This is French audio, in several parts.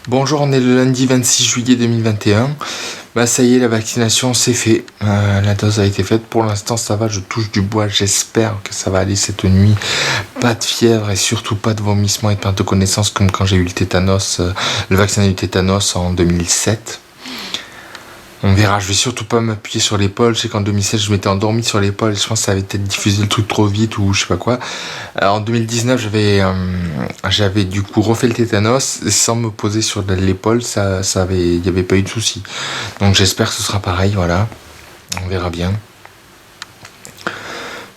Bonjour, on est le lundi 26 juillet 2021. Bah ça y est, la vaccination c'est fait. La dose a été faite. Pour l'instant ça va, je touche du bois. J'espère que ça va aller cette nuit. Pas de fièvre et surtout pas de vomissement et de perte de connaissance comme quand j'ai eu le tétanos, le vaccin du tétanos en 2007. On verra, je vais surtout pas m'appuyer sur l'épaule. Je sais qu'en 2007 je m'étais endormi sur l'épaule. Je pense que ça avait peut-être diffusé le truc trop vite ou je sais pas quoi. En 2019 j'avais du coup refait le tétanos sans me poser sur l'épaule. Il y avait pas eu de souci. Donc j'espère que ce sera pareil, voilà. On verra bien.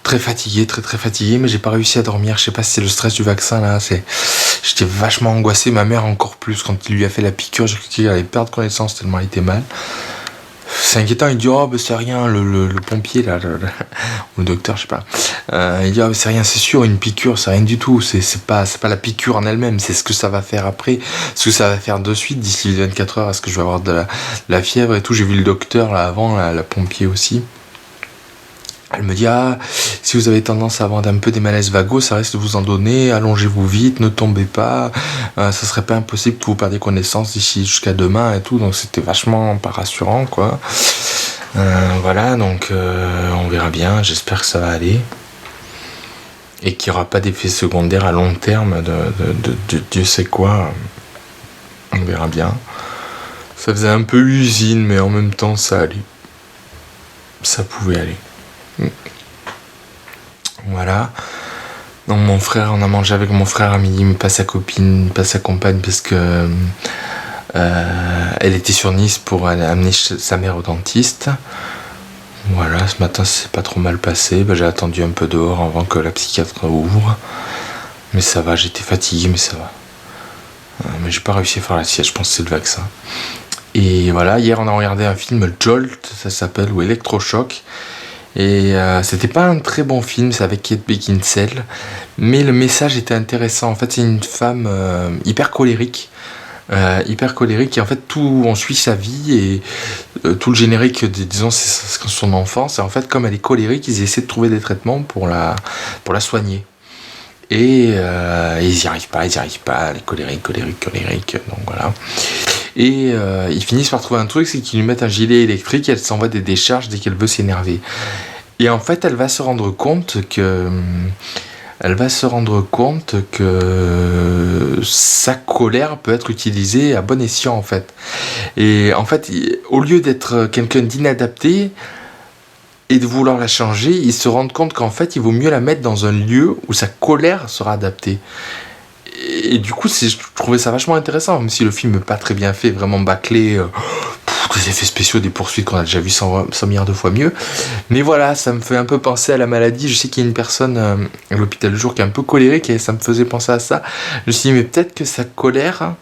Très fatigué, très très fatigué, mais j'ai pas réussi à dormir. Je sais pas si c'est le stress du vaccin là. J'étais vachement angoissé. Ma mère encore plus quand il lui a fait la piqûre. J'ai cru qu'il allait perdre connaissance tellement il était mal. C'est inquiétant, il dit oh bah c'est rien, le pompier là, ou le docteur, je sais pas. Il dit oh bah, c'est rien, c'est sûr, une piqûre, c'est rien du tout, c'est pas la piqûre en elle-même, c'est ce que ça va faire après, ce que ça va faire de suite d'ici 24 heures, est-ce que je vais avoir de la fièvre et tout. J'ai vu le docteur là avant, la pompier aussi. Elle me dit ah si vous avez tendance à avoir un peu des malaises vagos, ça risque de vous en donner, allongez-vous vite, ne tombez pas, ça serait pas impossible que vous perdiez connaissance d'ici jusqu'à demain et tout, donc c'était vachement pas rassurant quoi. Voilà, donc on verra bien, j'espère que ça va aller. Et qu'il n'y aura pas d'effet secondaire à long terme de Dieu sait quoi. On verra bien. Ça faisait un peu usine, mais en même temps ça allait. Ça pouvait aller. Voilà. Donc mon frère, on a mangé avec mon frère à midi, mais pas sa copine, pas sa compagne, parce que elle était sur Nice pour aller amener sa mère au dentiste. Voilà, ce matin c'est pas trop mal passé. J'ai attendu un peu dehors avant que la psychiatre ouvre. Mais ça va, j'étais fatigué, mais ça va. Mais j'ai pas réussi à faire la sieste, je pense que c'est le vaccin. Et voilà, hier on a regardé un film, Jolt, ça s'appelle, ou Electrochoc. Et c'était pas un très bon film, c'est avec Kate Beckinsale. Mais le message était intéressant. En fait, c'est une femme hyper colérique. Et en fait on suit sa vie et tout le générique disons c'est son enfance et en fait comme elle est colérique ils essaient de trouver des traitements pour la soigner et ils y arrivent pas, elle est colérique, donc voilà. Et ils finissent par trouver un truc, c'est qu'ils lui mettent un gilet électrique et elle s'envoie des décharges dès qu'elle veut s'énerver. Et en fait elle va se rendre compte que sa colère peut être utilisée à bon escient en fait. Et en fait, au lieu d'être quelqu'un d'inadapté et de vouloir la changer, ils se rendent compte qu'en fait, il vaut mieux la mettre dans un lieu où sa colère sera adaptée. Et du coup, je trouvais ça vachement intéressant, même si le film n'est pas très bien fait, vraiment bâclé. Des effets spéciaux, des poursuites qu'on a déjà vu 100 milliards de fois mieux. Mais voilà, ça me fait un peu penser à la maladie. Je sais qu'il y a une personne à l'hôpital du jour qui est un peu colérique et ça me faisait penser à ça. Je me suis dit, mais peut-être que sa colère,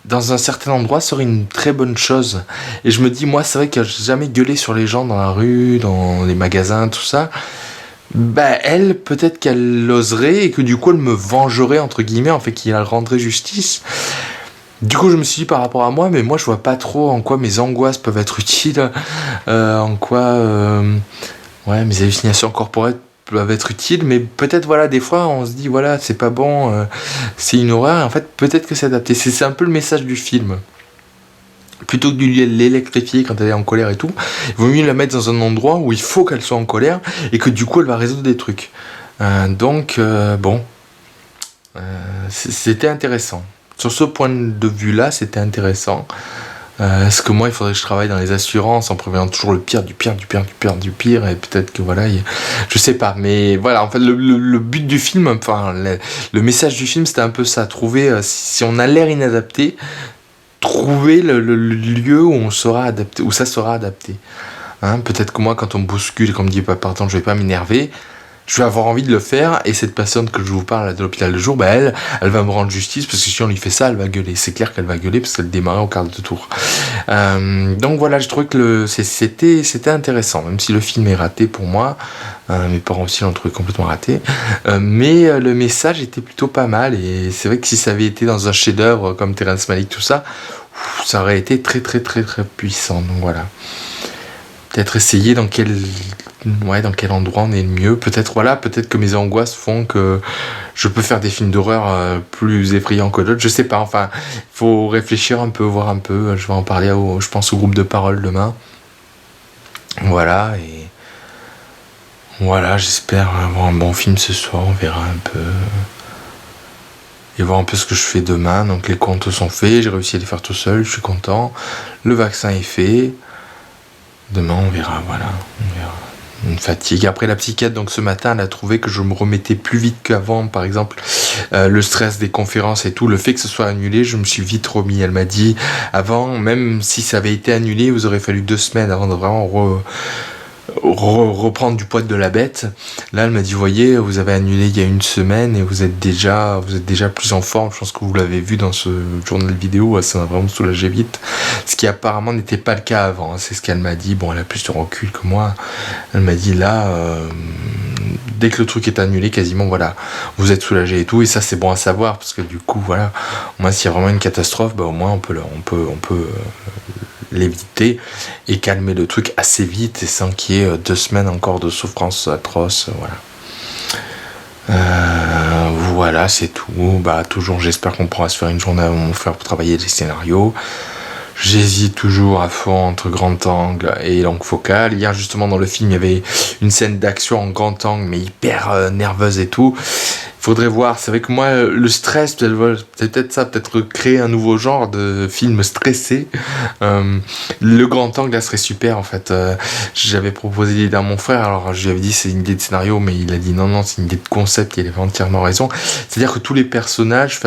dans un certain endroit, serait une très bonne chose. Et je me dis, moi, c'est vrai que j'ai jamais gueulé sur les gens dans la rue, dans les magasins, tout ça. Bah, elle, peut-être qu'elle l'oserait et que du coup, elle me vengerait, entre guillemets, en fait, qu'il rendrait justice. Du coup, je me suis dit par rapport à moi, mais moi, je vois pas trop en quoi mes angoisses peuvent être utiles, en quoi ouais, mes hallucinations corporelles peuvent être utiles, mais peut-être, voilà, des fois, on se dit, voilà, c'est pas bon, c'est une horreur, et en fait, peut-être que c'est adapté. C'est un peu le message du film. Plutôt que de l'électrifier quand elle est en colère et tout, il vaut mieux la mettre dans un endroit où il faut qu'elle soit en colère, et que du coup, elle va résoudre des trucs. Donc, bon, c'était intéressant. Sur ce point de vue-là, c'était intéressant. Est-ce que moi, il faudrait que je travaille dans les assurances en prévoyant toujours le pire, et peut-être que voilà, je sais pas. Mais voilà, en fait, le but du film, enfin, le message du film, c'était un peu ça. Trouver, si on a l'air inadapté, trouver le lieu où on sera adapté, où ça sera adapté. Hein, peut-être que moi, quand on me bouscule et qu'on me dit pas pardon, je vais pas m'énerver, je vais avoir envie de le faire, et cette personne que je vous parle de l'hôpital de jour, bah elle va me rendre justice, parce que si on lui fait ça, elle va gueuler. C'est clair qu'elle va gueuler, parce qu'elle démarrait au quart de tour. Donc voilà, je trouvais que c'était intéressant, même si le film est raté pour moi. Mes parents aussi l'ont trouvé complètement raté. Mais le message était plutôt pas mal, et c'est vrai que si ça avait été dans un chef-d'œuvre comme Terrence Malick, tout ça, ça aurait été très très très très puissant. Donc voilà. Peut-être essayer ouais, dans quel endroit on est le mieux. Peut-être que mes angoisses font que je peux faire des films d'horreur plus effrayants que d'autres. Je sais pas, enfin, il faut réfléchir un peu, voir un peu. Je vais en parler, je pense, au groupe de parole demain. Voilà, et voilà, j'espère avoir un bon film ce soir, on verra un peu. Et voir un peu ce que je fais demain. Donc les comptes sont faits, j'ai réussi à les faire tout seul, je suis content. Le vaccin est fait. Demain on verra, voilà. On verra. Une fatigue. Après la psychiatre, donc ce matin, elle a trouvé que je me remettais plus vite qu'avant. Par exemple, le stress des conférences et tout, le fait que ce soit annulé, je me suis vite remis. Elle m'a dit, avant, même si ça avait été annulé, vous aurez fallu 2 semaines avant de vraiment reprendre du poil de la bête. Là elle m'a dit, voyez, vous avez annulé il y a 1 semaine et vous êtes déjà plus en forme. Je pense que vous l'avez vu dans ce journal vidéo, ça m'a vraiment soulagé vite, ce qui apparemment n'était pas le cas avant, c'est ce qu'elle m'a dit. Bon, elle a plus de recul que moi. Elle m'a dit là, dès que le truc est annulé, quasiment, voilà, vous êtes soulagé et tout, et ça c'est bon à savoir, parce que du coup, voilà, moi s'il y a vraiment une catastrophe, bah au moins on peut l'éviter et calmer le truc assez vite et sans qu'il y ait 2 semaines encore de souffrance atroce, voilà. Voilà, c'est tout. Bah toujours, j'espère qu'on pourra se faire une journée à mon frère pour travailler les scénarios. J'hésite toujours à fond entre grand angle et longue focale. Hier, justement, dans le film, il y avait une scène d'action en grand angle, mais hyper nerveuse et tout. Faudrait voir. C'est vrai que moi, le stress, c'est peut-être ça, peut-être créer un nouveau genre de film stressé. Le grand angle, là, serait super, en fait. J'avais proposé l'idée à mon frère, alors je lui avais dit c'est une idée de scénario, mais il a dit non, c'est une idée de concept, il avait entièrement raison. C'est-à-dire que tous les personnages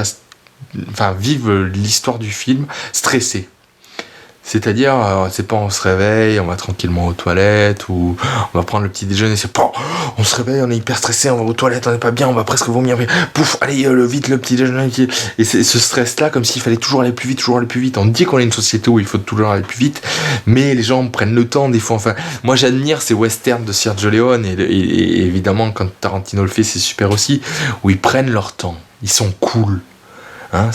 vivent l'histoire du film stressés. C'est-à-dire, c'est pas on se réveille, on va tranquillement aux toilettes, ou on va prendre le petit déjeuner, c'est pas on se réveille, on est hyper stressé, on va aux toilettes, on est pas bien, on va presque vomir, pouf, allez, vite le petit déjeuner. Et c'est ce stress-là, comme s'il fallait toujours aller plus vite. On dit qu'on est une société où il faut toujours aller plus vite, mais les gens prennent le temps des fois. Enfin, moi j'admire ces westerns de Sergio Leone, et évidemment, quand Tarantino le fait, c'est super aussi, où ils prennent leur temps, ils sont cool. Hein,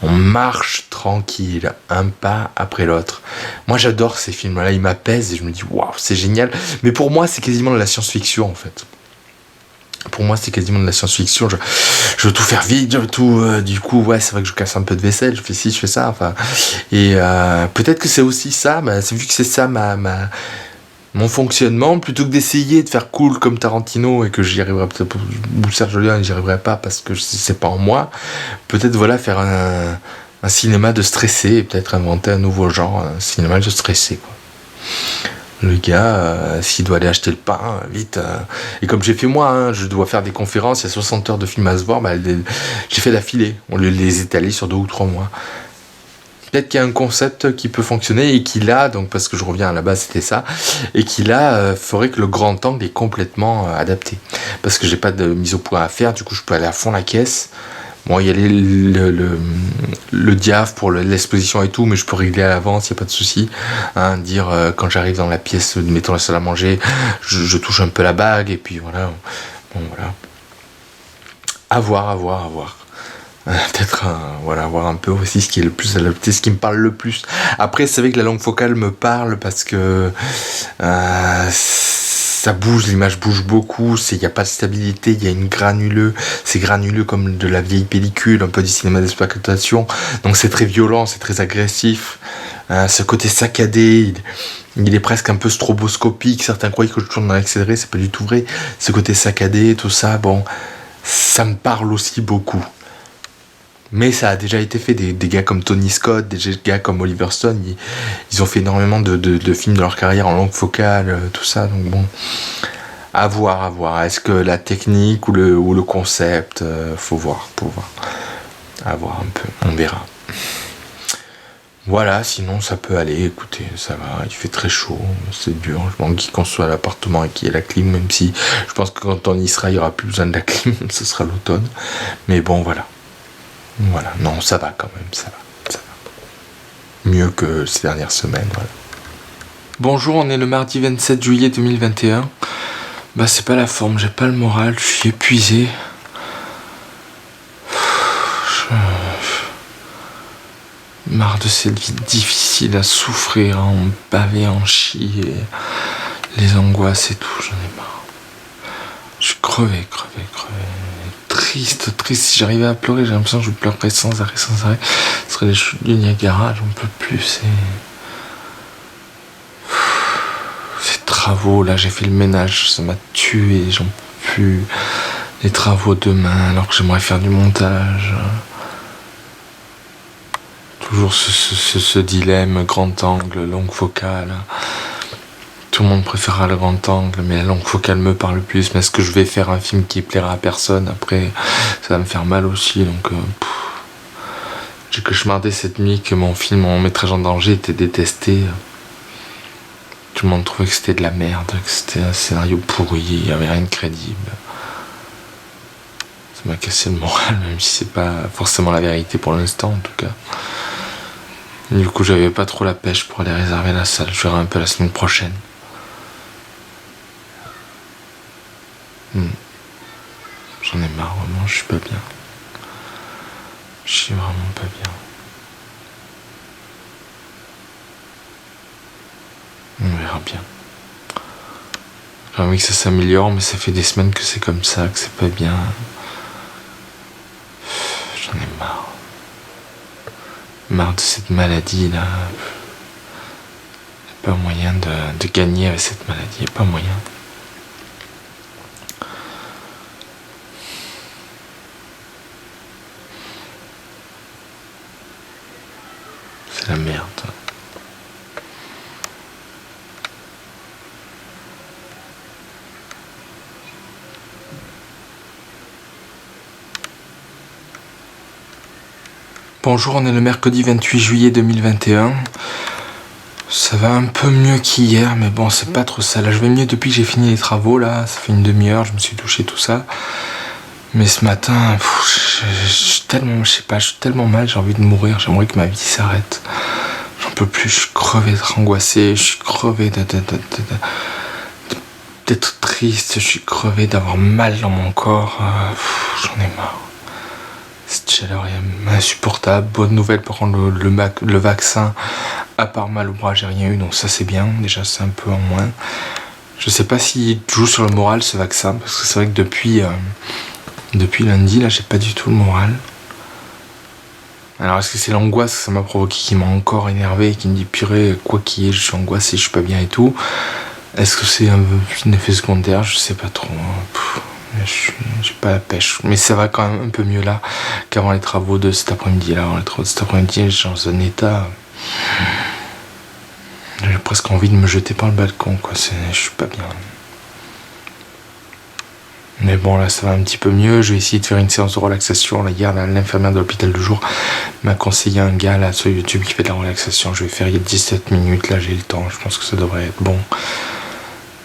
on marche tranquille, un pas après l'autre. Moi j'adore ces films-là, ils m'apaisent et je me dis waouh, c'est génial. Mais pour moi c'est quasiment de la science-fiction en fait. Pour moi c'est quasiment de la science-fiction. Je veux tout faire vite, du coup ouais, c'est vrai que je casse un peu de vaisselle, je fais ci, je fais ça. Enfin, et peut-être que c'est aussi ça, c'est vu que c'est ça mon fonctionnement, plutôt que d'essayer de faire cool comme Tarantino et que j'y arriverai peut-être, ou Sergio Leone, j'y arriverai pas parce que c'est pas en moi. Peut-être voilà, faire un cinéma de stressé et peut-être inventer un nouveau genre, un cinéma de stressé, quoi. Le gars, s'il doit aller acheter le pain, vite. Et comme j'ai fait moi, je dois faire des conférences, il y a 60 heures de film à se voir, j'ai fait d'affilée. On les étalait sur 2 ou 3 mois. Peut-être qu'il y a un concept qui peut fonctionner et qui là, donc parce que je reviens à la base, c'était ça, et qui là ferait que le grand angle est complètement adapté. Parce que j'ai pas de mise au point à faire, du coup je peux aller à fond la caisse. Bon, il y a le diaph pour l'exposition et tout, mais je peux régler à l'avance, il n'y a pas de souci. Dire quand j'arrive dans la pièce, mettons la salle à manger, je touche un peu la bague, et puis voilà. Bon, voilà. À voir. Peut-être voir un peu aussi ce qui est le plus adapté, ce qui me parle le plus. Après c'est vrai que la longue focale me parle parce que ça bouge, l'image bouge beaucoup, il n'y a pas de stabilité, il y a c'est granuleux comme de la vieille pellicule, un peu du cinéma d'exploitation, donc c'est très violent, c'est très agressif. Ce côté saccadé, il est presque un peu stroboscopique, certains croient que je tourne dans l'accéléré, c'est pas du tout vrai. Ce côté saccadé, tout ça, bon, ça me parle aussi beaucoup. Mais ça a déjà été fait, des gars comme Tony Scott, des gars comme Oliver Stone, ils ont fait énormément de films de leur carrière en longue focale, tout ça, donc bon, à voir. Est-ce que la technique ou le concept, faut voir, à voir un peu, on verra. Voilà, sinon ça peut aller, écoutez, ça va, il fait très chaud, c'est dur, je manque qu'on soit à l'appartement et qu'il y ait la clim, même si je pense que quand on y sera, il n'y aura plus besoin de la clim, ce sera l'automne, mais bon, voilà. Voilà, non, ça va quand même, ça va. Mieux que ces dernières semaines, voilà. Bonjour, on est le mardi 27 juillet 2021. C'est pas la forme, j'ai pas le moral, je suis épuisé. Marre de cette vie difficile à souffrir, à en baver, à en chier. Les angoisses et tout, j'en ai marre. Je suis crevé. Triste. Si j'arrivais à pleurer, j'ai l'impression que je pleurerais sans arrêt. Ce serait les chutes du Niagara, j'en peux plus. Ces travaux, là, j'ai fait le ménage, ça m'a tué, j'en peux plus. Les travaux demain, alors que j'aimerais faire du montage. Toujours ce dilemme, grand angle, longue focale. Tout le monde préférera le grand angle, mais la longue focale me parle plus. Mais est-ce que je vais faire un film qui plaira à personne? Après, ça va me faire mal aussi. Donc, j'ai cauchemardé cette nuit que mon film, mon métrage en danger, était détesté. Tout le monde trouvait que c'était de la merde, que c'était un scénario pourri, il n'y avait rien de crédible. Ça m'a cassé le moral, même si c'est pas forcément la vérité pour l'instant, en tout cas. Du coup, j'avais pas trop la pêche pour aller réserver la salle. Je verrai un peu la semaine prochaine. J'en ai marre, vraiment, je suis pas bien. Je suis vraiment pas bien. On verra bien. J'ai envie que ça s'améliore, mais ça fait des semaines que c'est comme ça, que c'est pas bien. J'en ai marre. Marre de cette maladie là. Y'a pas moyen de gagner avec cette maladie, y'a pas moyen. C'est la merde. Bonjour, on est le mercredi 28 juillet 2021. Ça va un peu mieux qu'hier, mais bon, c'est pas trop ça. Là, je vais mieux depuis que j'ai fini les travaux, là. Ça fait une demi-heure, je me suis douché, tout ça. Mais ce matin, je suis tellement mal, j'ai envie de mourir. J'aimerais que ma vie s'arrête. J'en peux plus, je suis crevé d'être angoissé, je suis crevé d'être triste, je suis crevé d'avoir mal dans mon corps. J'en ai marre. Cette chaleur est insupportable. Bonne nouvelle, par contre, le vaccin, à part mal au bras, j'ai rien eu, donc ça c'est bien. Déjà, c'est un peu en moins. Je sais pas s'il joue sur le moral, ce vaccin, parce que c'est vrai que depuis lundi, là, j'ai pas du tout le moral. Alors, est-ce que c'est l'angoisse que ça m'a provoqué qui m'a encore énervé, qui me dit purée, quoi qu'il y ait, je suis angoissé, je suis pas bien et tout. Est-ce que c'est un effet secondaire? Je sais pas trop. J'ai pas la pêche, mais ça va quand même un peu mieux là qu'avant les travaux de cet après-midi. Là, avant les travaux de cet après-midi, j'ai dans un état. J'ai presque envie de me jeter par le balcon, quoi. Je suis pas bien. Mais bon, là, ça va un petit peu mieux. Je vais essayer de faire une séance de relaxation. Là, hier, l'infirmière de l'hôpital du jour m'a conseillé un gars là sur YouTube qui fait de la relaxation. Je vais faire il y a 17 minutes. Là, j'ai le temps. Je pense que ça devrait être bon.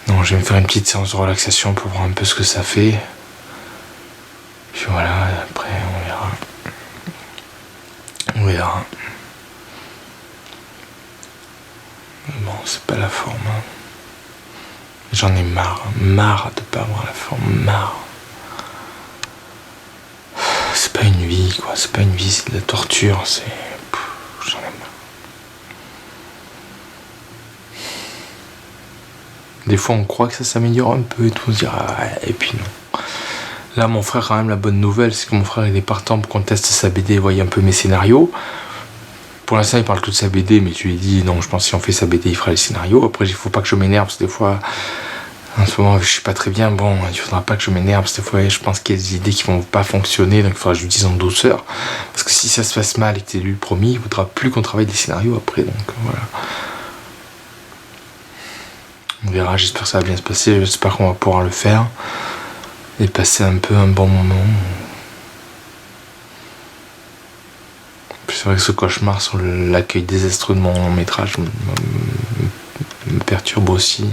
Non, je vais me faire une petite séance de relaxation pour voir un peu ce que ça fait. Puis voilà, après on verra. On verra. Mais bon, c'est pas la forme. Hein. J'en ai marre de pas avoir la forme, marre. C'est pas une vie, quoi. C'est pas une vie, c'est de la torture. J'en ai marre. Des fois, on croit que ça s'améliore un peu et tout, on se dit et puis non. Là, mon frère, quand même, la bonne nouvelle, c'est que mon frère, il est partant pour qu'on teste sa BD, voyez un peu mes scénarios. Pour l'instant, il parle tout de sa BD, mais je lui ai dit, non, je pense que si on fait sa BD, il fera les scénarios. Après, il faut pas que je m'énerve, parce que des fois, en ce moment, je suis pas très bien. Bon, il faudra pas que je m'énerve, parce que des fois, je pense qu'il y a des idées qui vont pas fonctionner, donc il faudra que je lui dise en douceur. Parce que si ça se passe mal et que t'es lui le premier, il voudra plus qu'on travaille des scénarios après, donc voilà. On verra, j'espère que ça va bien se passer, j'espère qu'on va pouvoir le faire. Et passer un peu un bon moment. Puis c'est vrai que ce cauchemar sur l'accueil désastreux de mon long métrage me perturbe aussi.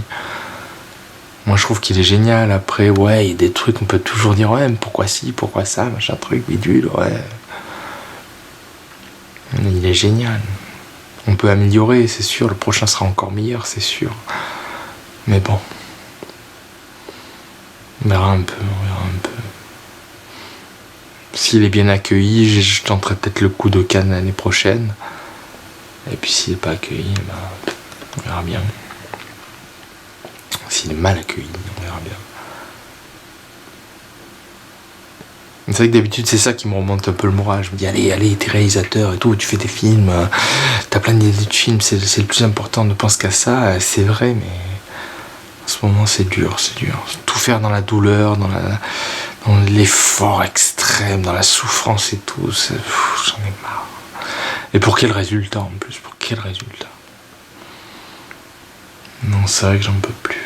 Moi je trouve qu'il est génial. Après ouais, il y a des trucs on peut toujours dire ouais mais pourquoi ci, pourquoi ça, machin truc, bidule, ouais. Il est génial. On peut améliorer, c'est sûr, le prochain sera encore meilleur, c'est sûr. Mais bon. On verra un peu. S'il est bien accueilli, je tenterai peut-être le coup de Cannes l'année prochaine. Et puis s'il n'est pas accueilli, on verra bien. s'il est mal accueilli, on verra bien. C'est vrai que d'habitude c'est ça qui me remonte un peu le moral. Je me dis allez, t'es réalisateur et tout, tu fais des films, t'as plein d'idées de films, c'est le plus important, ne pense qu'à ça, c'est vrai, mais en ce moment c'est dur. Tout faire dans la douleur, dans l'effort extrême, dans la souffrance et tout, j'en ai marre. Et pour quel résultat en plus, pour quel résultat? Non, c'est vrai que j'en peux plus.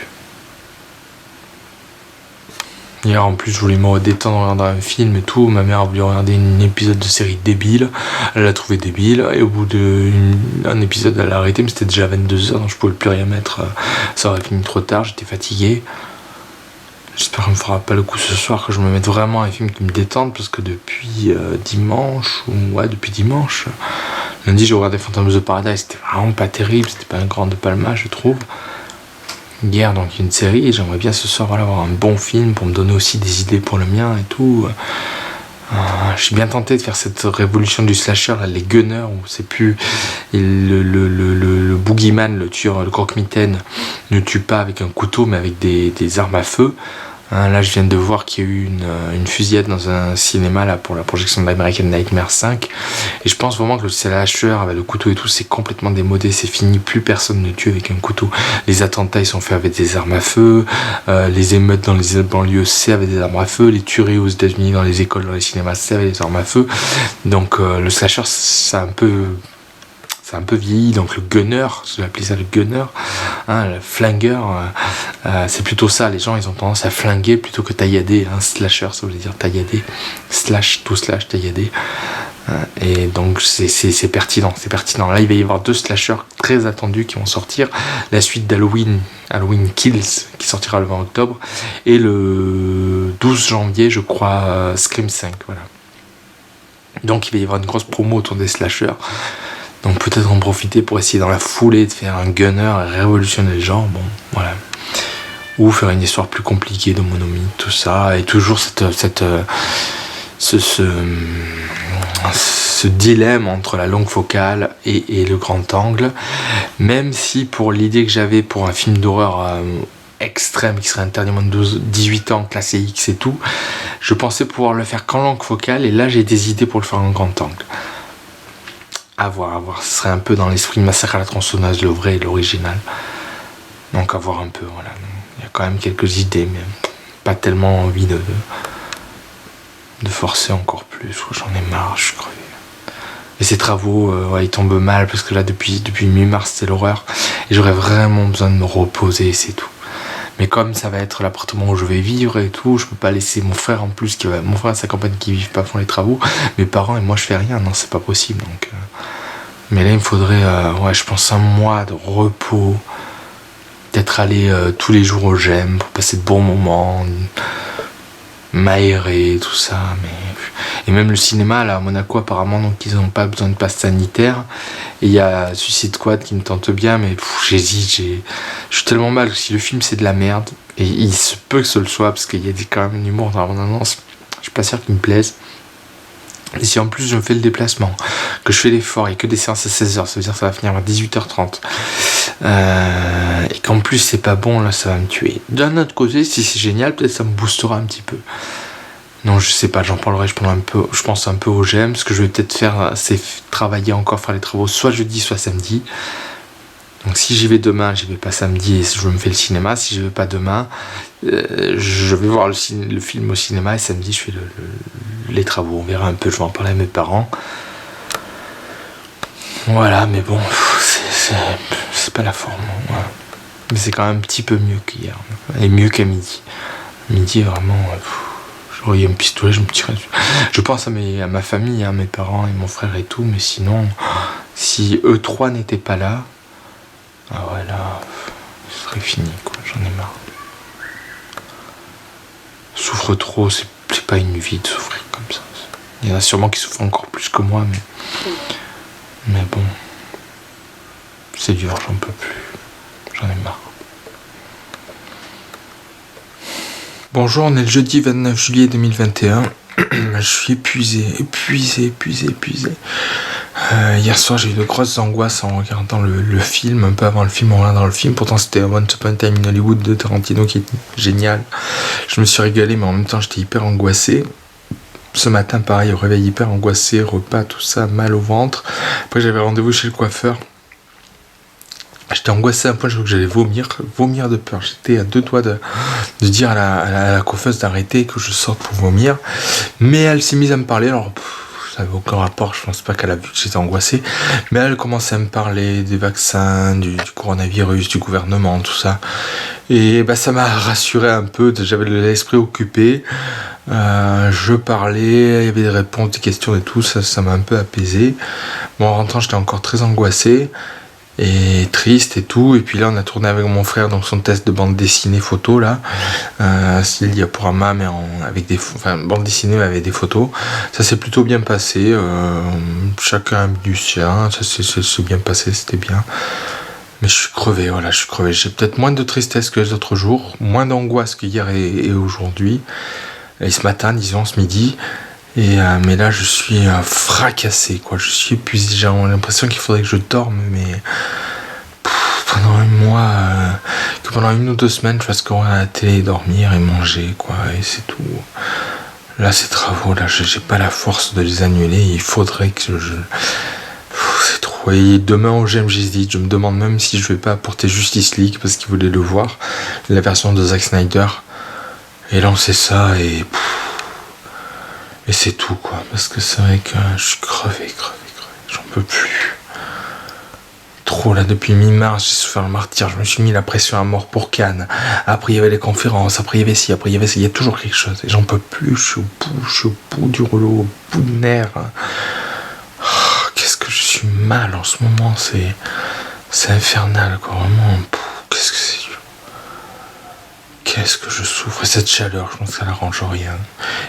Hier en plus je voulais me détendre en regardant un film et tout, ma mère a voulu regarder un épisode de série débile, elle l'a trouvé débile et au bout d'un épisode elle a arrêté, mais c'était déjà 22h donc je pouvais plus rien mettre, ça aurait fini trop tard, j'étais fatigué. J'espère qu'on me fera pas le coup ce soir, que je me mette vraiment un film qui me détende, parce que depuis dimanche, lundi j'ai regardé Phantom of the Paradise, c'était vraiment pas terrible, c'était pas un grand De Palma je trouve. Hier donc il y a une série et j'aimerais bien ce soir avoir un bon film pour me donner aussi des idées pour le mien et tout. Je suis bien tenté de faire cette révolution du slasher, là, les gunners, où c'est plus le boogeyman, le tueur, le croque-mitaine ne tue pas avec un couteau mais avec des armes à feu. Là je viens de voir qu'il y a eu une fusillade dans un cinéma là, pour la projection de American Nightmare 5 et je pense vraiment que le slasher avec le couteau et tout c'est complètement démodé, c'est fini, plus personne ne tue avec un couteau. Les attentats ils sont faits avec des armes à feu, les émeutes dans les banlieues c'est avec des armes à feu, les tueries aux États-Unis dans les écoles, dans les cinémas c'est avec des armes à feu. Donc le slasher c'est un peu vieilli, donc le gunner, je vais appeler ça le gunner, le flingueur, c'est plutôt ça, les gens ils ont tendance à flinguer plutôt que taillader, slasher ça veut dire taillader, slash, taillader, et donc c'est pertinent, là il va y avoir 2 slashers très attendus qui vont sortir, la suite d'Halloween, Halloween Kills, qui sortira le 20 octobre, et le 12 janvier je crois, Scream 5, voilà. Donc il va y avoir une grosse promo autour des slashers. Donc peut-être en profiter pour essayer dans la foulée de faire un gunner et révolutionner le genre, bon, voilà. Ou faire une histoire plus compliquée de monomythe, tout ça, et toujours ce dilemme entre la longue focale et le grand angle, même si pour l'idée que j'avais pour un film d'horreur extrême qui serait interdit moins de 18 ans, classé X et tout, je pensais pouvoir le faire qu'en longue focale, et là j'ai des idées pour le faire en grand angle. À voir, ce serait un peu dans l'esprit de Massacre à la tronçonneuse, le vrai et l'original. Donc à voir un peu, voilà. Il y a quand même quelques idées, mais pas tellement envie de forcer encore plus. J'en ai marre, je suis crevé. Et ces travaux, ils tombent mal, parce que là, depuis mi-mars, c'est l'horreur. Et j'aurais vraiment besoin de me reposer, c'est tout. Mais comme ça va être l'appartement où je vais vivre et tout, je peux pas laisser mon frère en plus, mon frère et sa compagne qui vivent pas font les travaux, mes parents et moi je fais rien, non c'est pas possible donc. Mais là il me faudrait, je pense 1 mois de repos, peut-être aller tous les jours au GEM pour passer de bons moments, m'aérer, tout ça, et même le cinéma là à Monaco apparemment donc ils n'ont pas besoin de passe sanitaire, et il y a Suicide Squad qui me tente bien, mais j'hésite, je suis tellement mal, si le film c'est de la merde, et il se peut que ce le soit parce qu'il y a quand même un humour dans la bande-annonce, je suis pas sûr qu'il me plaise. Et si en plus je me fais le déplacement, que je fais l'effort et que des séances à 16h, ça veut dire que ça va finir à 18h30, et qu'en plus c'est pas bon, là ça va me tuer. D'un autre côté, si c'est génial, peut-être ça me boostera un petit peu. Non, je sais pas, j'en parlerai, je pense un peu au GEM. Ce que je vais peut-être faire, c'est travailler encore, faire les travaux soit jeudi, soit samedi. Donc si j'y vais demain, j'y vais pas samedi et je me fais le cinéma. Si je vais pas demain, je vais voir le film au cinéma, et samedi je fais les travaux. On verra un peu, je vais en parler à mes parents. Voilà, mais bon, c'est pas la forme. Voilà. Mais c'est quand même un petit peu mieux qu'hier. Et mieux qu'à midi. Midi, vraiment, j'aurais eu un pistolet, je me tirais dessus. Je pense à ma famille, mes parents et mon frère et tout, mais sinon, si eux 3 n'étaient pas là, ah ouais, là, ce serait fini, quoi, j'en ai marre. Souffre trop, c'est pas une vie de souffrir comme ça. Il y en a sûrement qui souffrent encore plus que moi, mais bon, c'est dur, j'en peux plus, j'en ai marre. Bonjour, on est le jeudi 29 juillet 2021. Je suis épuisé. Hier soir, j'ai eu de grosses angoisses en regardant le film, un peu avant le film, en regardant le film. Pourtant, c'était Once Upon a Time in Hollywood de Tarantino qui est génial. Je me suis régalé, mais en même temps, j'étais hyper angoissé. Ce matin, pareil, au réveil hyper angoissé, repas, tout ça, mal au ventre. Après, j'avais rendez-vous chez le coiffeur. J'étais angoissé à un point, je crois que j'allais vomir de peur. J'étais à 2 doigts de dire à la coiffeuse d'arrêter, que je sorte pour vomir. Mais elle s'est mise à me parler, alors ça n'avait aucun rapport, je pense pas qu'elle a vu que j'étais angoissé. Mais elle commençait à me parler des vaccins, du coronavirus, du gouvernement, tout ça. Et ça m'a rassuré un peu, j'avais l'esprit occupé. Je parlais, il y avait des réponses, des questions et tout, ça m'a un peu apaisé. Bon, en rentrant, j'étais encore très angoissé et triste et tout. Et puis là, on a tourné avec mon frère donc son test de bande dessinée photo là, c'est le diaporama mais avec bande dessinée mais avec des photos. Ça s'est plutôt bien passé. Chacun a mis du sien, ça s'est bien passé, c'était bien. Mais je suis crevé, voilà, je suis crevé. J'ai peut-être moins de tristesse que les autres jours, moins d'angoisse qu'hier et aujourd'hui. Et ce matin, disons, ce midi. Mais là, je suis fracassé, quoi. Je suis épuisé. J'ai l'impression qu'il faudrait que je dorme, mais pendant un mois, que pendant 1 ou 2 semaines, je fasse qu'on à la télé, dormir et manger, quoi. Et c'est tout. Là, ces travaux, là, j'ai pas la force de les annuler. Il faudrait que c'est trop. Et demain au GM, j'hésite. Je me demande même si je vais pas apporter Justice League parce qu'ils voulaient le voir, la version de Zack Snyder, et lancer ça et c'est tout, quoi. Parce que c'est vrai que je suis crevé. J'en peux plus. Trop, là, depuis mi-mars, j'ai souffert le martyr. Je me suis mis la pression à mort pour Cannes. Après, il y avait les conférences. Après, il y avait ci. Après, il y avait ça. Il y a toujours quelque chose. Et j'en peux plus. Je suis au bout du rouleau, au bout de nerfs. Qu'est-ce que je suis mal en ce moment. C'est infernal, quoi. Vraiment. Qu'est-ce que c'est dur. Qu'est-ce que je souffre. Et cette chaleur, je pense que ça n'arrange rien.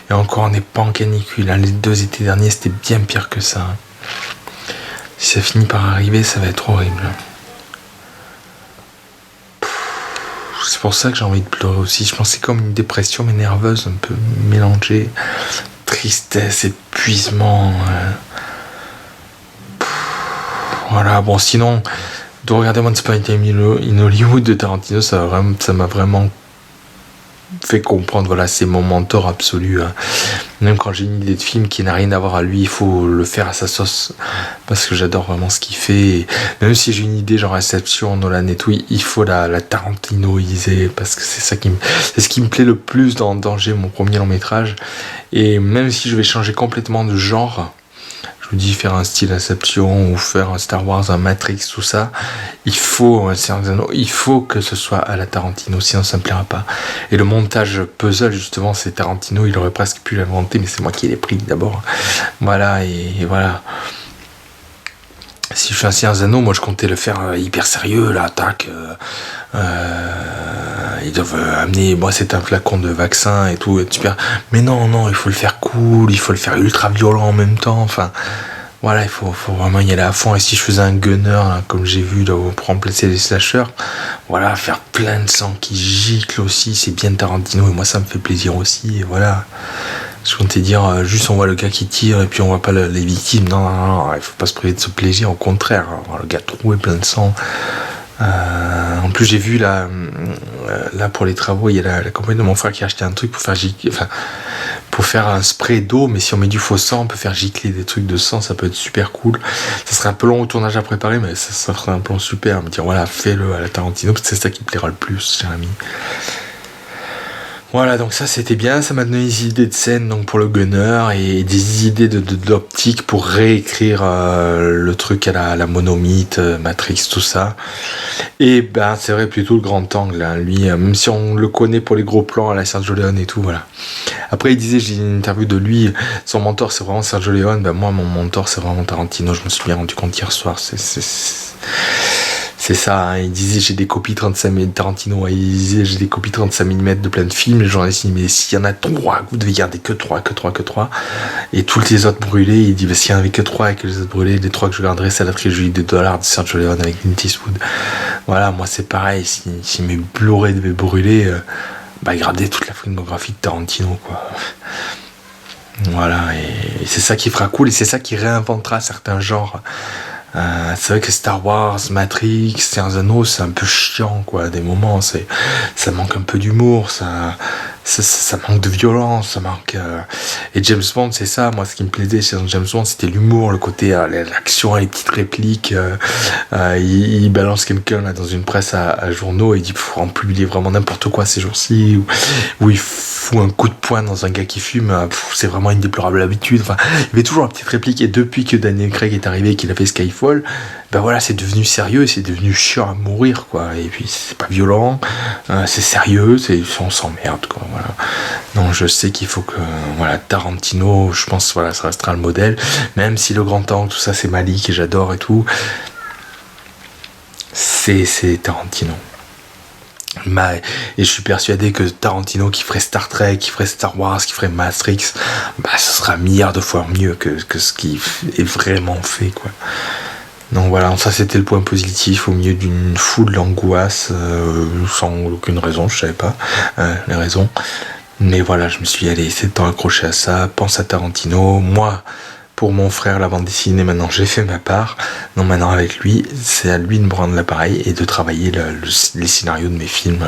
Et encore, on n'est pas en canicule. Les 2 étés derniers, c'était bien pire que ça. Si ça finit par arriver, ça va être horrible. C'est pour ça que j'ai envie de pleurer aussi. Je pense que c'est comme une dépression, mais nerveuse, un peu mélangée. Tristesse, épuisement. Voilà, bon, sinon, de regarder Once Upon a Time in Hollywood de Tarantino, ça m'a vraiment fait comprendre, voilà, c'est mon mentor absolu. Même quand j'ai une idée de film qui n'a rien à voir à lui, il faut le faire à sa sauce, parce que j'adore vraiment ce qu'il fait. Et même si j'ai une idée genre Inception, Nolan et tout, il faut la Tarantinoiser, parce que c'est ce qui me plaît le plus dans Danger, mon premier long métrage. Et même si je vais changer complètement de genre, je vous dis, faire un style Inception ou faire un Star Wars, un Matrix, tout ça, il faut que ce soit à la Tarantino, sinon ça me plaira pas. Et le montage puzzle, justement, c'est Tarantino, il aurait presque pu l'inventer, mais c'est moi qui l'ai pris d'abord. Voilà, et voilà. Si je fais un Seigneur des Anneaux, moi je comptais le faire hyper sérieux, là, tac. Ils doivent amener, moi c'est un flacon de vaccin et tout, super. Mais non, il faut le faire cool, il faut le faire ultra violent en même temps, enfin. Voilà, il faut vraiment y aller à fond. Et si je faisais un gunner, là, comme j'ai vu là, pour remplacer les slashers, voilà, faire plein de sang qui gicle aussi, c'est bien Tarantino, et moi ça me fait plaisir aussi, et voilà. Je comptais dire, juste on voit le gars qui tire et puis on voit pas les victimes. Non, il faut pas se priver de ce plaisir, au contraire. Le gars troué plein de sang. En plus, j'ai vu là pour les travaux, il y a la compagnie de mon frère qui a acheté un truc pour faire un spray d'eau, mais si on met du faux sang, on peut faire gicler des trucs de sang, ça peut être super cool. Ça serait un peu long au tournage à préparer, mais ça ferait un plan super. Me dire, voilà, fais-le à la Tarantino, parce que c'est ça qui plaira le plus, cher ami. Voilà, donc ça c'était bien, ça m'a donné des idées de scène donc pour le gunner et des idées d'optique pour réécrire le truc à la monomythe, Matrix, tout ça. Et c'est vrai, plutôt le grand angle, hein, lui, même si on le connaît pour les gros plans à la Sergio Leone et tout, voilà. Après il disait, j'ai une interview de lui, son mentor c'est vraiment Sergio Leone, moi mon mentor c'est vraiment Tarantino, je me suis bien rendu compte hier soir, c'est ça, hein. Il disait j'ai des copies 35 mm, Tarantino, il disait j'ai des copies 35 mm de plein de films, les journalistes disent mais s'il y en a 3, vous devez garder que 3, et tous les autres brûlés, il dit s'il y en avait que 3 et que les autres brûlés, les 3 que je garderais c'est la trilogie de $, de Sergio Leone avec Clint Eastwood. Voilà, moi c'est pareil, si mes Blu-ray devaient brûler, garder toute la filmographie de Tarantino, quoi. Voilà, c'est ça qui fera cool et c'est ça qui réinventera certains genres. C'est vrai que Star Wars, Matrix, Seigneur des Anneaux, c'est un peu chiant, quoi. À des moments, ça manque un peu d'humour, ça manque de violence, ça manque. Et James Bond, c'est ça. Moi, ce qui me plaisait chez James Bond, c'était l'humour, le côté l'action, les petites répliques. Il balance quelqu'un là dans une presse à journaux et il dit faut en publier vraiment n'importe quoi ces jours-ci, ou il fout un coup de poing dans un gars qui fume. C'est vraiment une déplorable habitude. Enfin, il y avait toujours une petite réplique. Et depuis que Daniel Craig est arrivé et qu'il a fait Skyfall, ben voilà, c'est devenu sérieux, c'est devenu chiant à mourir, quoi. Et puis c'est pas violent, c'est sérieux, on s'emmerde, quoi. Voilà. Donc je sais qu'il faut que, voilà, Tarantino, je pense, voilà, ça restera le modèle. Même si le grand angle, tout ça, c'est Malik et j'adore et tout, c'est Tarantino. Et je suis persuadé que Tarantino qui ferait Star Trek, qui ferait Star Wars, qui ferait Matrix, bah ce sera milliards de fois mieux que ce qui est vraiment fait, quoi. Donc voilà, ça c'était le point positif au milieu d'une foule d'angoisse, sans aucune raison, je savais pas les raisons. Mais voilà, je me suis dit, allez, c'est le temps accroché à ça, pense à Tarantino. Moi, pour mon frère, la bande dessinée, maintenant j'ai fait ma part. Donc maintenant avec lui, c'est à lui de me prendre l'appareil et de travailler les scénarios de mes films.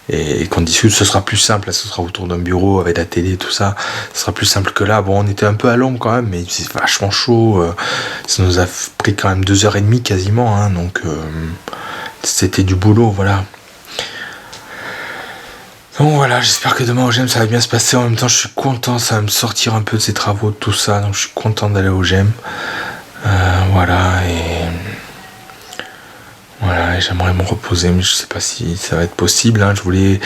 Et qu'on discute, ce sera plus simple, là, ce sera autour d'un bureau avec la télé, tout ça, ce sera plus simple que là. Bon, on était un peu à l'ombre quand même, mais c'est vachement chaud, ça nous a pris quand même 2h30 quasiment, hein, donc c'était du boulot, voilà. Donc voilà, j'espère que demain au GEM ça va bien se passer. En même temps, je suis content, ça va me sortir un peu de ces travaux, de tout ça, donc je suis content d'aller au GEM. Voilà, et j'aimerais me reposer, mais je sais pas si ça va être possible, hein. Je voulais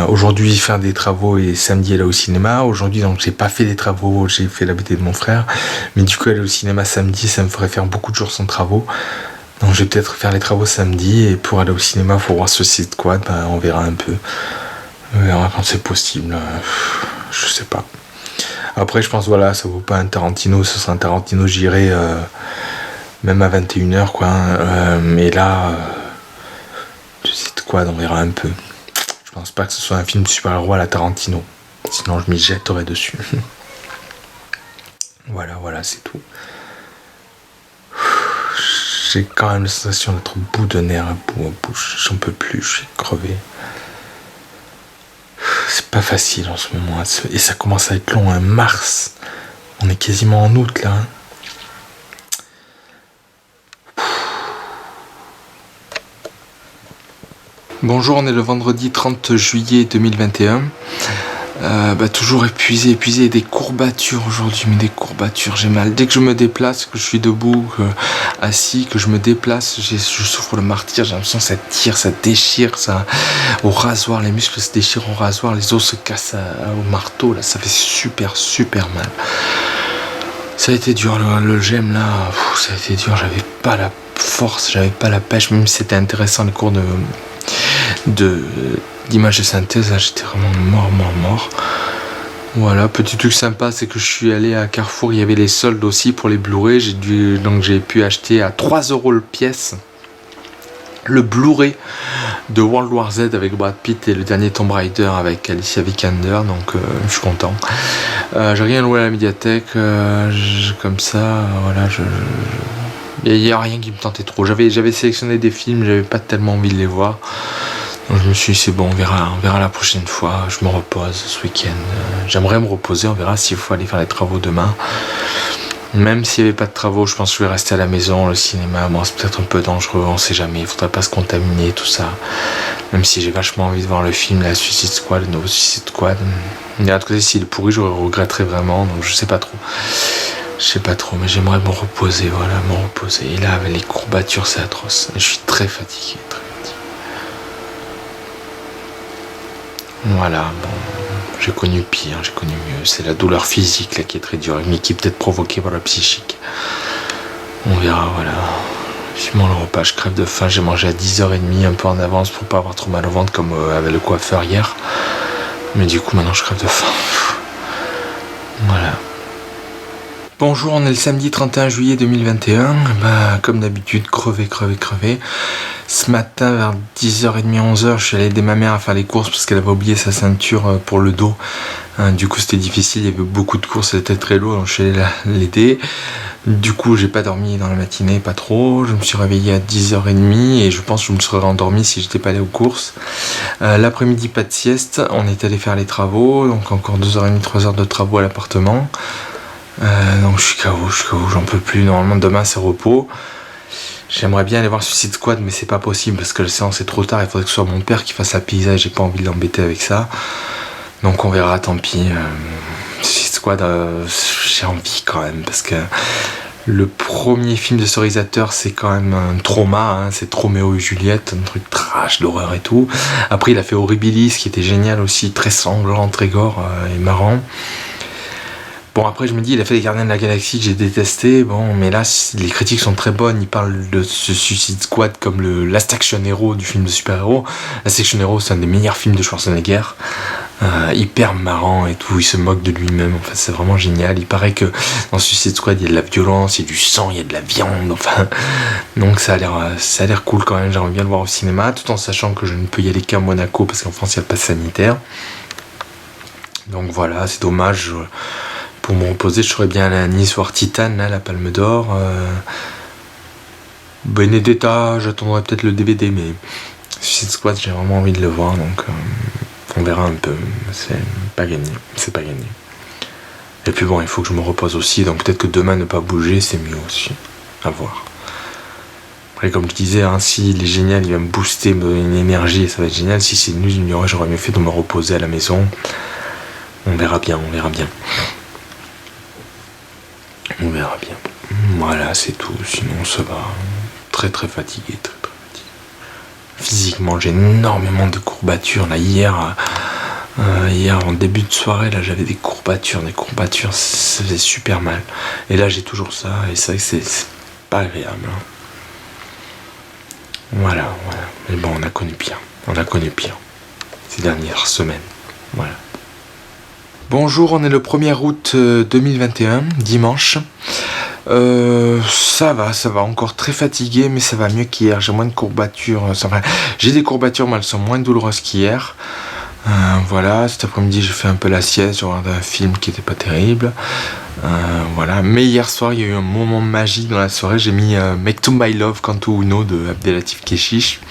aujourd'hui faire des travaux et samedi aller au cinéma. Aujourd'hui, donc j'ai pas fait les travaux, j'ai fait la BD de mon frère, mais du coup aller au cinéma samedi, ça me ferait faire beaucoup de jours sans travaux. Donc je vais peut-être faire les travaux samedi, et pour aller au cinéma, faut voir Suicide Squad, on verra un peu. On verra quand c'est possible. Je sais pas. Après, je pense, voilà, ça vaut pas un Tarantino, ce sera un Tarantino, j'irai même à 21h, quoi. Mais là, Suicide Squad, on verra un peu. Je pense pas que ce soit un film de super-héros à la Tarantino. Sinon, je m'y jetterai dessus. Voilà, c'est tout. J'ai quand même la sensation d'être au bout de nerfs, à bouche. J'en peux plus, je suis crevé. C'est pas facile en ce moment. Et ça commence à être long, hein. Mars. On est quasiment en août, là. Bonjour, on est le vendredi 30 juillet 2021. Toujours épuisé, des courbatures aujourd'hui, mais des courbatures, j'ai mal. Dès que je me déplace, que je suis debout, assis, que je me déplace, je souffre le martyre, j'ai l'impression que ça tire, ça déchire, ça, au rasoir, les muscles se déchirent au rasoir, les os se cassent au marteau, là, ça fait super mal. Ça a été dur, le GEM là, ça a été dur, j'avais pas la force, j'avais pas la pêche, même si c'était intéressant les cours d'image de synthèse, là j'étais vraiment mort. Voilà, petit truc sympa, c'est que je suis allé à Carrefour, il y avait les soldes aussi pour les Blu-ray, donc j'ai pu acheter à 3€ le pièce le Blu-ray de World War Z avec Brad Pitt et le dernier Tomb Raider avec Alicia Vikander, donc je suis content. J'ai rien loué à la médiathèque, comme ça, voilà, il n'y a rien qui me tentait trop. J'avais sélectionné des films, j'avais pas tellement envie de les voir. Donc je me suis dit c'est bon, on verra la prochaine fois. Je me repose ce week-end. J'aimerais me reposer, on verra s'il faut aller faire les travaux demain. Même s'il n'y avait pas de travaux, je pense que je vais rester à la maison. Le cinéma, bon, c'est peut-être un peu dangereux, on sait jamais. Il faudrait pas se contaminer, tout ça. Même si j'ai vachement envie de voir le film, la Suicide Squad, le nouveau Suicide Squad. Mais de l'autre côté, s'il est pourri, je regretterais vraiment. Donc je sais pas trop. Mais j'aimerais me reposer, Et là, avec les courbatures, c'est atroce. Je suis très fatigué. Voilà, bon, j'ai connu pire, j'ai connu mieux. C'est la douleur physique là qui est très dure, mais qui est peut-être provoquée par la psychique. On verra, voilà. Finalement, le repas, je crève de faim. J'ai mangé à 10h30, un peu en avance pour pas avoir trop mal au ventre, comme avec le coiffeur hier. Mais du coup, maintenant, je crève de faim. Voilà. Bonjour, on est le samedi 31 juillet 2021. Comme d'habitude, crevé. Ce matin, vers 10h30, 11h, je suis allé aider ma mère à faire les courses parce qu'elle avait oublié sa ceinture pour le dos. Du coup, c'était difficile, il y avait beaucoup de courses, c'était très lourd, enchaîner l'été. Du coup, j'ai pas dormi dans la matinée, pas trop. Je me suis réveillé à 10h30 et je pense que je me serais rendormi si j'étais pas allé aux courses. L'après-midi, pas de sieste. On est allé faire les travaux, donc encore 2h30, 3h de travaux à l'appartement. Donc je suis KO, j'en peux plus. Normalement, demain, c'est repos. J'aimerais bien aller voir Suicide Squad, mais c'est pas possible parce que la séance est trop tard. Il faudrait que ce soit mon père qui fasse la pizza et j'ai pas envie de l'embêter avec ça. Donc on verra, tant pis. Suicide Squad, j'ai envie quand même parce que le premier film de ce réalisateur, c'est quand même un trauma, hein, c'est Roméo et Juliette, un truc trash d'horreur et tout. Après, il a fait Horribilis, qui était génial aussi, très sanglant, très gore et marrant. Bon, après, je me dis, il a fait Les Gardiens de la Galaxie que j'ai détesté. Bon, mais là, les critiques sont très bonnes. Il parle de ce Suicide Squad comme le Last Action Hero du film de super-héros. Last Action Hero, c'est un des meilleurs films de Schwarzenegger. Hyper marrant et tout. Il se moque de lui-même. Enfin, c'est vraiment génial. Il paraît que dans Suicide Squad, il y a de la violence, il y a du sang, il y a de la viande. Enfin, donc ça a l'air cool quand même. J'aimerais bien le voir au cinéma, tout en sachant que je ne peux y aller qu'à Monaco parce qu'en France, il y a le pass sanitaire. Donc voilà, c'est dommage. Pour me reposer, je serais bien allé à Nice voir Titane, là, la Palme d'Or. Benedetta, j'attendrai peut-être le DVD, mais Suicide Squad, j'ai vraiment envie de le voir, donc on verra un peu. C'est pas gagné. Et puis bon, il faut que je me repose aussi, donc peut-être que demain ne pas bouger, c'est mieux aussi. À voir. Après, comme je disais, hein, si il est génial, il va me booster, me donner une énergie, et ça va être génial. Si c'est nul, j'aurais mieux fait de me reposer à la maison. On verra bien. Voilà, c'est tout. Sinon, ça va. Très fatigué. Physiquement, j'ai énormément de courbatures. Là, hier, en début de soirée, là, j'avais des courbatures. Ça faisait super mal. Et là, j'ai toujours ça. Et c'est vrai que c'est pas agréable. Hein. Voilà. Mais bon, on a connu pire. Ces dernières semaines. Voilà. Bonjour, on est le 1er août 2021, dimanche. Ça va, encore très fatigué, mais ça va mieux qu'hier. J'ai moins de courbatures. J'ai des courbatures, mais elles sont moins douloureuses qu'hier. Voilà, cet après-midi, j'ai fait un peu la sieste. J'ai regardé un film qui était pas terrible. Voilà, mais hier soir, il y a eu un moment magique dans la soirée. J'ai mis Make to My Love Canto Uno de Abdelatif Kechiche.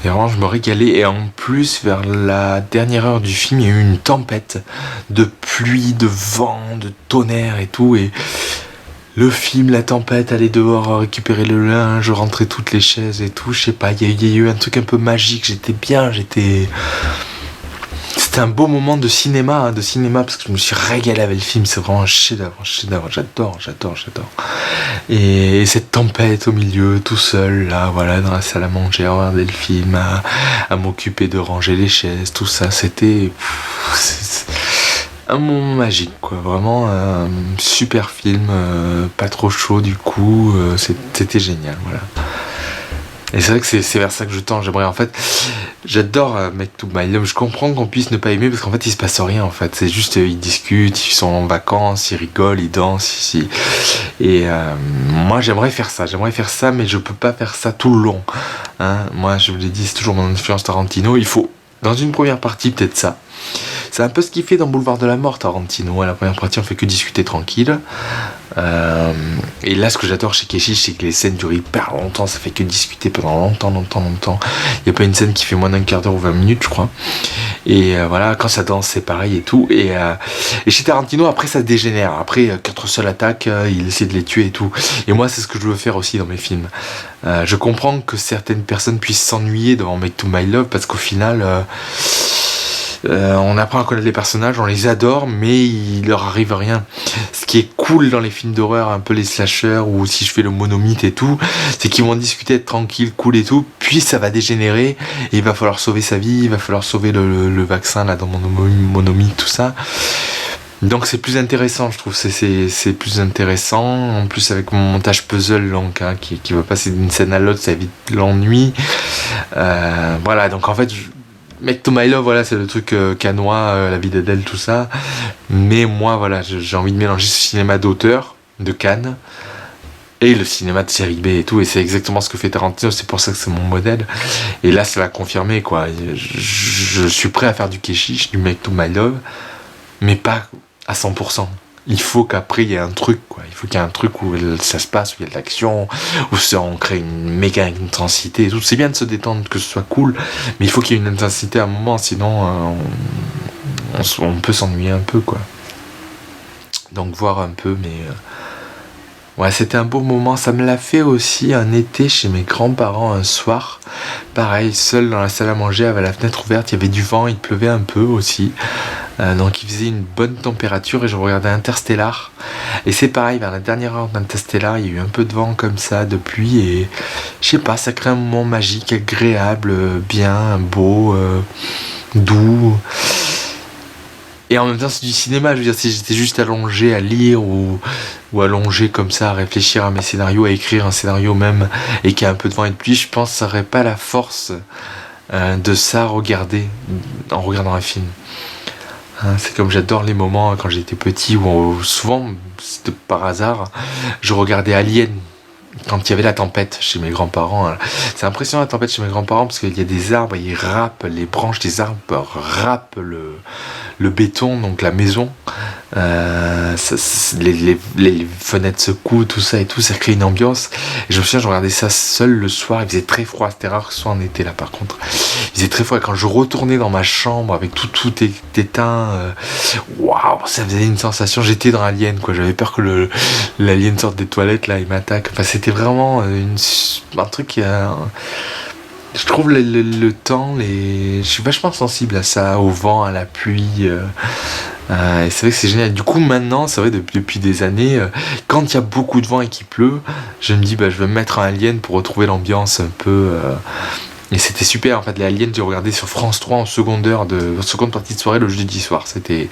Et vraiment, je me régalais. Et en plus, vers la dernière heure du film, il y a eu une tempête de pluie, de vent, de tonnerre et tout. Et le film, la tempête, aller dehors récupérer le linge, rentrer toutes les chaises et tout. Je sais pas, il y a eu un truc un peu magique. C'était un beau moment de cinéma, parce que je me suis régalé avec le film. C'est vraiment un chef-d'œuvre. J'adore. Et cette tempête au milieu, tout seul, là, voilà, dans la salle à manger, à regarder le film, à m'occuper de ranger les chaises, tout ça, c'était un moment magique, quoi. Vraiment un super film, pas trop chaud du coup, c'était génial, voilà. Et c'est vrai que c'est vers ça que je tends. J'adore Make to My Love. Je comprends qu'on puisse ne pas aimer parce qu'en fait il se passe rien en fait. C'est juste ils discutent, ils sont en vacances, ils rigolent, ils dansent. Et moi j'aimerais faire ça, mais je peux pas faire ça tout le long. Hein, moi je vous l'ai dit, c'est toujours mon influence Tarantino. Il faut dans une première partie peut-être ça. C'est un peu ce qu'il fait dans Boulevard de la Mort, Tarantino. À la première partie, on fait que discuter tranquille. Et là, ce que j'adore chez Kechiche, c'est que les scènes durent hyper longtemps. Ça fait que discuter pendant longtemps. Il n'y a pas une scène qui fait moins d'un quart d'heure ou 20 minutes, je crois. Et voilà, quand ça danse, c'est pareil et tout. Et chez Tarantino, après, ça dégénère. Après, 4 seules attaques, il essaie de les tuer et tout. Et moi, c'est ce que je veux faire aussi dans mes films. Je comprends que certaines personnes puissent s'ennuyer devant Make to My Love parce qu'au final... on apprend à connaître les personnages, on les adore, mais il leur arrive rien. Ce qui est cool dans les films d'horreur, un peu les slashers, ou si je fais le monomythe et tout, c'est qu'ils vont discuter, être tranquilles, cool et tout, puis ça va dégénérer, et il va falloir sauver sa vie, il va falloir sauver le vaccin là dans mon monomythe, tout ça. Donc c'est plus intéressant, je trouve, c'est plus intéressant, en plus avec mon montage puzzle donc, hein, qui va passer d'une scène à l'autre, ça évite l'ennui. Voilà, donc en fait... Make to My Love, voilà, c'est le truc canois, la vie d'Adèle, tout ça. Mais moi, voilà, j'ai envie de mélanger ce cinéma d'auteur, de Cannes, et le cinéma de série B et tout. Et c'est exactement ce que fait Tarantino, c'est pour ça que c'est mon modèle. Et là, ça l'a confirmé, quoi. Je suis prêt à faire du Kechiche, du Make to My Love, mais pas à 100%. Il faut qu'après il y ait un truc, quoi. Il faut qu'il y ait un truc où ça se passe, où il y a de l'action, où on crée une méga intensité et tout. C'est bien de se détendre, que ce soit cool, mais il faut qu'il y ait une intensité à un moment, sinon on peut s'ennuyer un peu, quoi. Donc voir un peu, mais ouais, c'était un beau moment. Ça me l'a fait aussi un été chez mes grands-parents un soir. Pareil, seul dans la salle à manger, avec la fenêtre ouverte, il y avait du vent, il pleuvait un peu aussi. Donc il faisait une bonne température et je regardais Interstellar. Et c'est pareil, vers la dernière heure d'Interstellar, il y a eu un peu de vent comme ça, de pluie. Et je sais pas, ça crée un moment magique, agréable, bien, beau, doux. Et en même temps, c'est du cinéma. Je veux dire, si j'étais juste allongé à lire ou allongé comme ça à réfléchir à mes scénarios, à écrire un scénario même, et qu'il y a un peu de vent et de pluie, je pense que ça n'aurait pas la force de ça regarder en regardant un film. Hein, c'est comme j'adore les moments quand j'étais petit où souvent, c'était par hasard, je regardais Alien. Quand il y avait la tempête chez mes grands-parents, c'est impressionnant la tempête chez mes grands-parents parce qu'il y a des arbres, ils râpent, les branches des arbres râpent le béton, donc la maison. Les fenêtres se coulent, tout ça et tout, ça crée une ambiance. Et je me souviens, je regardais ça seul le soir, il faisait très froid, c'était rare que ce soit en été là par contre. Il faisait très froid et quand je retournais dans ma chambre avec tout éteint, waouh, ça faisait une sensation, j'étais dans Alien quoi, j'avais peur que l'alien sorte des toilettes là et m'attaque. Enfin, c'était vraiment un truc qui a... Je trouve le temps, je suis vachement sensible à ça, au vent, à la pluie. Et c'est vrai que c'est génial. Du coup, maintenant, c'est vrai, depuis des années, quand il y a beaucoup de vent et qu'il pleut, je me dis, je vais me mettre un Alien pour retrouver l'ambiance un peu. Et c'était super, en fait, les Aliens, j'ai regardé sur France 3 en seconde partie de soirée le jeudi soir. C'était.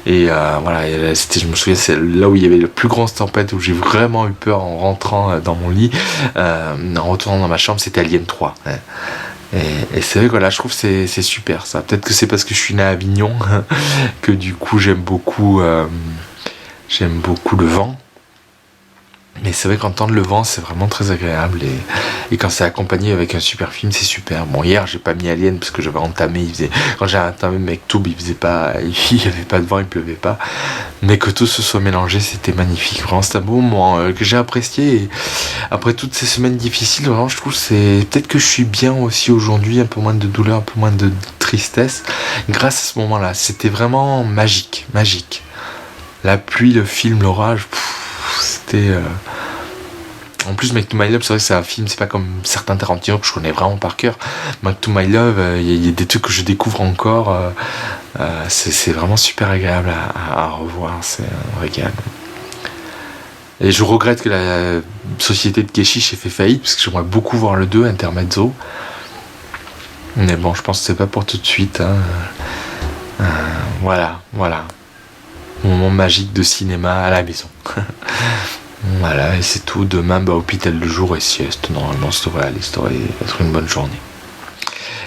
Et voilà, je me souviens, c'est là où il y avait la plus grosse tempête, où j'ai vraiment eu peur en rentrant dans mon lit, en retournant dans ma chambre, c'était Alien 3. Ouais. Et c'est vrai que là, je trouve que c'est super ça. Peut-être que c'est parce que je suis né à Avignon que du coup j'aime beaucoup le vent. Mais c'est vrai qu'entendre le vent, c'est vraiment très agréable. Et quand c'est accompagné avec un super film, c'est super. Bon, hier, j'ai pas mis Alien parce que j'avais entamé. Quand j'ai entamé Mektoub, il y avait pas de vent, il pleuvait pas. Mais que tout se soit mélangé, c'était magnifique. Vraiment, c'est un beau moment que j'ai apprécié. Et après toutes ces semaines difficiles, vraiment, je trouve que c'est peut-être que je suis bien aussi aujourd'hui, un peu moins de douleur, un peu moins de tristesse. Grâce à ce moment-là, c'était vraiment magique. La pluie, le film, l'orage. C'était en plus Make to My Love, c'est vrai que c'est un film, c'est pas comme certains Tarantino que je connais vraiment par cœur. Make to My Love, il y a des trucs que je découvre encore, c'est vraiment super agréable à revoir, c'est un régal. Et je regrette que la société de Keshish ait fait faillite parce que j'aimerais beaucoup voir le 2 Intermezzo, mais bon, je pense que c'est pas pour tout de suite, hein. Voilà moment magique de cinéma à la maison. Voilà, et c'est tout. Demain, hôpital de jour et sieste. Normalement, ça devrait être une bonne journée.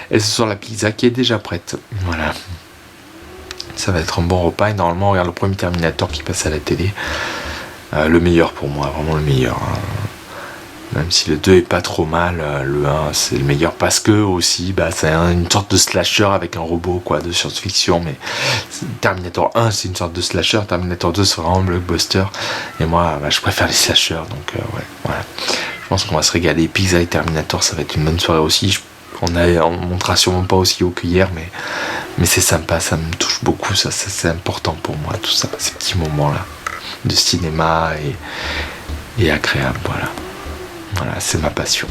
Et ce soir, la pizza qui est déjà prête. Voilà. Ça va être un bon repas. Et normalement, on regarde le premier Terminator qui passe à la télé. Le meilleur pour moi, vraiment le meilleur. Hein. Même si le 2 est pas trop mal, le 1 c'est le meilleur parce que aussi c'est une sorte de slasher avec un robot quoi, de science-fiction, mais Terminator 1 c'est une sorte de slasher, Terminator 2 c'est vraiment un blockbuster, et moi je préfère les slashers, donc ouais, voilà. Je pense qu'on va se régaler. Pizza et Terminator, ça va être une bonne soirée aussi. On montera sûrement pas aussi haut que hier, mais c'est sympa, ça me touche beaucoup, ça c'est important pour moi, tout ça, ces petits moments là de cinéma et agréable, voilà, c'est ma passion.